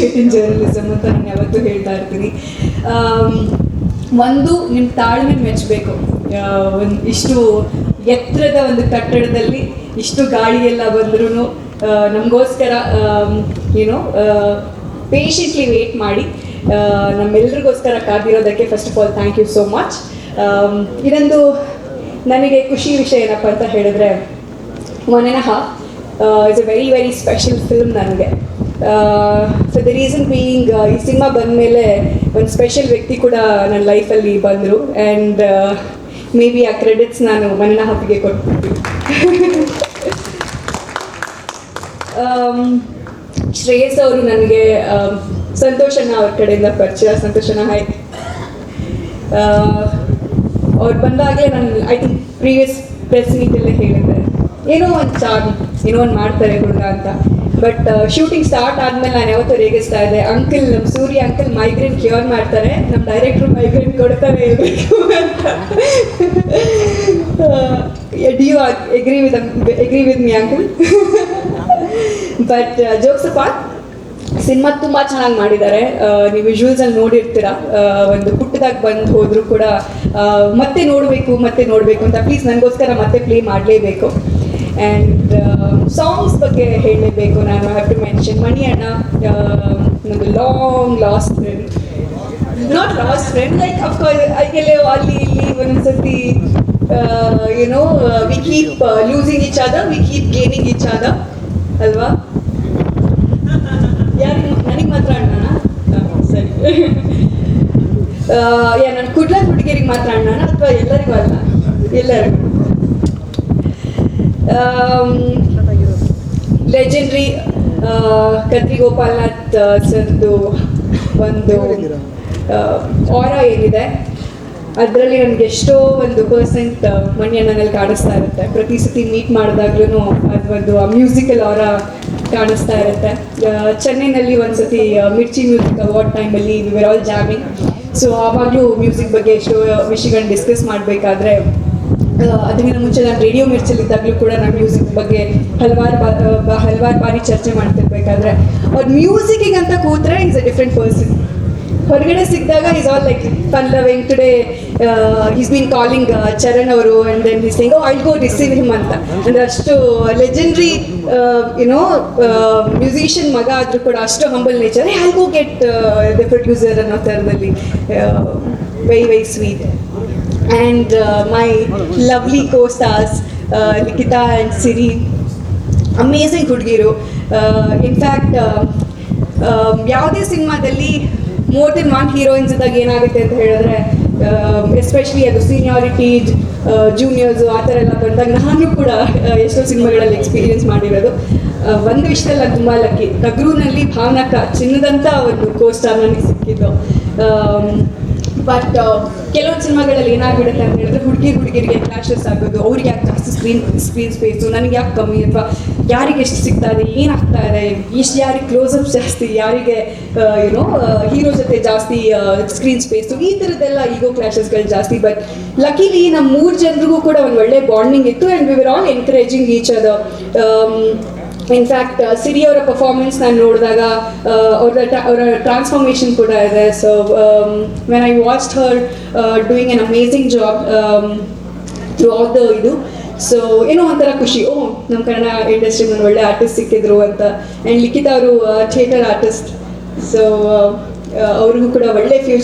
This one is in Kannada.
ಗ್ರಾಜ್ಯುಯೇಟ್ ಇನ್ ಜರ್ನಲಿಸಮ್ ಅಂತ ನಾನು ಯಾವತ್ತೂ ಹೇಳ್ತಾ ಇರ್ತೀನಿ. ಒಂದು ನಿಮ್ಮ ತಾಳ್ಮೆ ಮೆಚ್ಚಬೇಕು. ಒಂದು ಇಷ್ಟು ಎತ್ತರದ ಒಂದು ಕಟ್ಟಡದಲ್ಲಿ ಇಷ್ಟು ಗಾಳಿ ಎಲ್ಲ ಬಂದ್ರೂ ನಮಗೋಸ್ಕರ ಏನೋ ಪೇಷಂಟ್ಲಿ ವೇಟ್ ಮಾಡಿ ನಮ್ಮೆಲ್ರಿಗೋಸ್ಕರ ಕಾದಿರೋದಕ್ಕೆ first of all thank you so much. ಇದೊಂದು ನನಗೆ ಖುಷಿ ವಿಷಯ ಏನಪ್ಪ ಅಂತ ಹೇಳಿದ್ರೆ, 1.5 it's a very very special film ನನಗೆ. ಫಾರ್ ದ ರೀಸನ್ ಬೀಯಿಂಗ್, ಈ ಸಿನಿಮಾ ಬಂದಮೇಲೆ ಒಂದು ಸ್ಪೆಷಲ್ ವ್ಯಕ್ತಿ ಕೂಡ ನನ್ನ ಲೈಫಲ್ಲಿ ಬಂದರು. ಆ್ಯಂಡ್ ಮೇ ಬಿ ಆ ಕ್ರೆಡಿಟ್ಸ್ ನಾನು 1.5ಗೆ ಕೊಟ್ಬಿಟ್ಟು. ಶ್ರೇಯಸ್ ಅವರು ನನಗೆ ಸಂತೋಷನ ಅವ್ರ ಕಡೆಯಿಂದ ಪರಿಚಯ. ಸಂತೋಷನ ಹಾಯ್. ಅವ್ರು ಬಂದಾಗಲೇ ನಾನು ಐ ಥಿಂಕ್ ಪ್ರೀವಿಯಸ್ ಪ್ರೆಸ್ ಮೀಟಲ್ಲೇ ಹೇಳಿದ್ದೆ, ಏನೋ ಒಂದು ಚಾರ್ಮ್, ಏನೋ ಒಂದು ಮಾಡ್ತಾರೆ ಹುಡುಗ ಅಂತ. ಬಟ್ ಶೂಟಿಂಗ್ ಸ್ಟಾರ್ಟ್ ಆದಮೇಲೆ ನಾನು ಯಾವತ್ತೂ ರೇಗಿಸ್ತಾ ಇದ್ದೆ, ಅಂಕಲ್ ನಮ್ಮ ಸೂರ್ಯ ಅಂಕಲ್ ಮೈಗ್ರೇನ್ ಕ್ಯೂರ್ ಮಾಡ್ತಾರೆ, ನಮ್ಮ ಡೈರೆಕ್ಟ್ರು ಮೈಗ್ರೇನ್ ಕೊಡ್ತಾರೆ ಇರಬೇಕು ಅಂತ. Do you agree with me uncle? But jokes apart, cinema ತುಂಬ ಚೆನ್ನಾಗಿ ಮಾಡಿದ್ದಾರೆ. ನೀವು ವಿಜುವಲ್ಸಲ್ಲಿ ನೋಡಿರ್ತೀರ. ಒಂದು ಪುಟ್ಟದಾಗಿ ಬಂದು ಹೋದರೂ ಕೂಡ ಮತ್ತೆ ನೋಡಬೇಕು ಅಂತ ಪ್ಲೀಸ್ ನನಗೋಸ್ಕರ ಮತ್ತೆ ಪ್ಲೇ ಮಾಡಲೇಬೇಕು. ಆ್ಯಂಡ್ ಸಾಂಗ್ಸ್ ಬಗ್ಗೆ ಹೇಳಲೇಬೇಕು ನಾನು. ಹ್ಯಾವ್ ಟು ಮೆನ್ಷನ್ ಮಣಿ ಅಣ್ಣ, ಒಂದು long lost friend, not lost friend, like of course ಎಲ್ಲೋ ಅಲ್ಲಿ ಇಲ್ಲಿ ಒಂದೊಂದ್ಸತಿ you know we keep losing each other, we keep gaining each other ಅಲ್ವಾ? ನನಗೆ ಮಾತ್ರ ಅಣ್ಣನ? ಸರಿ. ನಾನು ಕುಡ್ಲ ಹುಡುಗಿಯರಿಗೆ ಮಾತ್ರ ಅಣ್ಣನ ಅಥವಾ ಎಲ್ಲರಿಗೂ ಅಲ್ಲ? ಎಲ್ಲರಿಗೂ. ಲೆಜೆಂಡ್ರಿ ಕತ್ರಿ ಗೋಪಾಲನಾಥ್ ಸರ್ದು ಒಂದು ಆರಾ ಏನಿದೆ, ಅದರಲ್ಲಿ ನನಗೆ ಎಷ್ಟೋ ಒಂದು ಪರ್ಸೆಂಟ್ ಮಣಿಯಣ್ಣನಲ್ಲಿ ಕಾಣಿಸ್ತಾ ಇರುತ್ತೆ. ಪ್ರತಿ ಸತಿ ಮೀಟ್ ಮಾಡಿದಾಗ್ಲೂ ಅದೊಂದು ಮ್ಯೂಸಿಕಲ್ ಆರಾ ಕಾಣಿಸ್ತಾ ಇರುತ್ತೆ. ಚೆನ್ನೈನಲ್ಲಿ ಒಂದ್ಸತಿ ಮಿರ್ಚಿ ಮ್ಯೂಸಿಕ್ ಅವಾರ್ಡ್ ಟೈಮಲ್ಲಿ V were all jamming. So ಆವಾಗಲೂ ಮ್ಯೂಸಿಕ್ ಬಗ್ಗೆ ಎಷ್ಟೋ ವಿಷಯಗಳನ್ನ ಡಿಸ್ಕಸ್ ಮಾಡಬೇಕಾದ್ರೆ, ಅದಕ್ಕಿಂತ ಮುಂಚೆ ನಾನು ರೇಡಿಯೋ ಮಿರ್ಚಲ್ಲಿದ್ದಾಗಲೂ ಕೂಡ ನಾನು ಮ್ಯೂಸಿಕ್ ಬಗ್ಗೆ ಹಲವಾರು ಬಾರಿ ಚರ್ಚೆ ಮಾಡ್ತಿರ್ಬೇಕಾದ್ರೆ, ಅವ್ರ ಮ್ಯೂಸಿಕ್ಕಿಗೆ ಅಂತ ಕೂತ್ರೆ ಈಸ್ ಅ ಡಿಫ್ರೆಂಟ್ ಪರ್ಸನ್. ಹೊರಗಡೆ ಸಿಕ್ಕಿದಾಗ he's all like fun loving. Today he's been calling Charan ಅವರು and then he's saying, oh I'll go receive him ಅಂತ. ಅಂದರೆ ಅಷ್ಟು ಲೆಜೆಂಡ್ರಿ ಯುನೋ ಮ್ಯೂಸಿಷಿಯನ್ ಮಗ ಆದರೂ ಕೂಡ ಅಷ್ಟು humble nature. I'll go get the producer ಅನ್ನೋ ಥರದಲ್ಲಿ. Very very sweet. And my lovely costars Likhita and Siri, amazing ಹುಡುಗಿರು. ಇನ್ಫ್ಯಾಕ್ಟ್ ಯಾವುದೇ ಸಿನಿಮಾದಲ್ಲಿ ಮೋರ್ ದೆನ್ ಒನ್ ಹೀರೋಯಿನ್ಸ್ ಇದ್ದಾಗ ಏನಾಗುತ್ತೆ ಅಂತ ಹೇಳಿದ್ರೆ, ಎಸ್ಪೆಷಲಿ ಅದು ಸೀನಿಯಾರಿಟಿ ಜೂನಿಯರ್ಸು ಆ ಥರ ಎಲ್ಲ ಬಂದಾಗ ನಾನು ಕೂಡ ಎಷ್ಟೋ ಸಿನಿಮಾಗಳಲ್ಲಿ ಎಕ್ಸ್ಪೀರಿಯನ್ಸ್ ಮಾಡಿರೋದು. ಒಂದು ವಿಷಯದಲ್ಲಿ ತುಂಬ ಲಕ್ಕಿ, ಟಗ್ರೂನಲ್ಲಿ ಭಾವನಕ ಚಿನ್ನದಂಥ ಒಂದು ಕೋಸ್ಟಾರ್ ನನಗೆ ಸಿಕ್ಕಿದ್ದು. ಬಟ್ ಕೆಲವೊಂದು ಸಿನಿಮಾಗಳಲ್ಲಿ ಏನಾಗ್ಬಿಡುತ್ತೆ ಅಂತ ಹೇಳಿದ್ರೆ, ಹುಡುಗಿರಿಗೆ ಕ್ಲಾಶಸ್ ಆಗೋದು, ಅವ್ರಿಗೆ ಯಾಕೆ ಜಾಸ್ತಿ ಸ್ಕ್ರೀನ್ ಸ್ಪೇಸು, ನನಗೆ ಯಾಕೆ ಕಮ್ಮಿ, ಅಥವಾ ಯಾರಿಗೆ ಎಷ್ಟು ಸಿಗ್ತಾ ಇದೆ, ಏನಾಗ್ತಾ ಇದೆ, ಎಷ್ಟು ಯಾರಿಗೆ ಕ್ಲೋಸಪ್ಸ್ ಜಾಸ್ತಿ, ಯಾರಿಗೆ ಯುನೋ ಹೀರೋ ಜೊತೆ ಜಾಸ್ತಿ ಸ್ಕ್ರೀನ್ ಸ್ಪೇಸು, ಈ ಥರದ್ದೆಲ್ಲ ಈಗೋ ಕ್ಲಾಶಸ್ಗಳು ಜಾಸ್ತಿ. ಬಟ್ ಲಕಿಲಿ ನಮ್ಮ 3 ಜನರಿಗೂ ಕೂಡ ಒಂದು ಒಳ್ಳೆ ಬಾಂಡಿಂಗ್ ಇತ್ತು. And we were all encouraging each other. In fact Siri ಅವರ ಪರ್ಫಾರ್ಮೆನ್ಸ್ ನಾನು ನೋಡಿದಾಗ ಅವರ ಟ್ರಾನ್ಸ್ಫಾರ್ಮೇಷನ್ ಕೂಡ ಇದೆ. So when I watched her doing an amazing job throughout the ಇದು, ಸೊ ಏನೋ ಒಂಥರ ಖುಷಿ, ನಮ್ಮ ಕನ್ನಡ ಇಂಡಸ್ಟ್ರಿಗೆ ಒಂದು ಒಳ್ಳೆ ಆರ್ಟಿಸ್ಟ್ ಸಿಕ್ಕಿದ್ರು ಅಂತ. ಆ್ಯಂಡ್ ಲಿಖಿತಾ ಅವರು ಥಿಯೇಟರ್ ಆರ್ಟಿಸ್ಟ್, ಸೊ ಅವ್ರಿಗೂ ಕೂಡ ಒಳ್ಳೆ ಫ್ಯೂಚರ್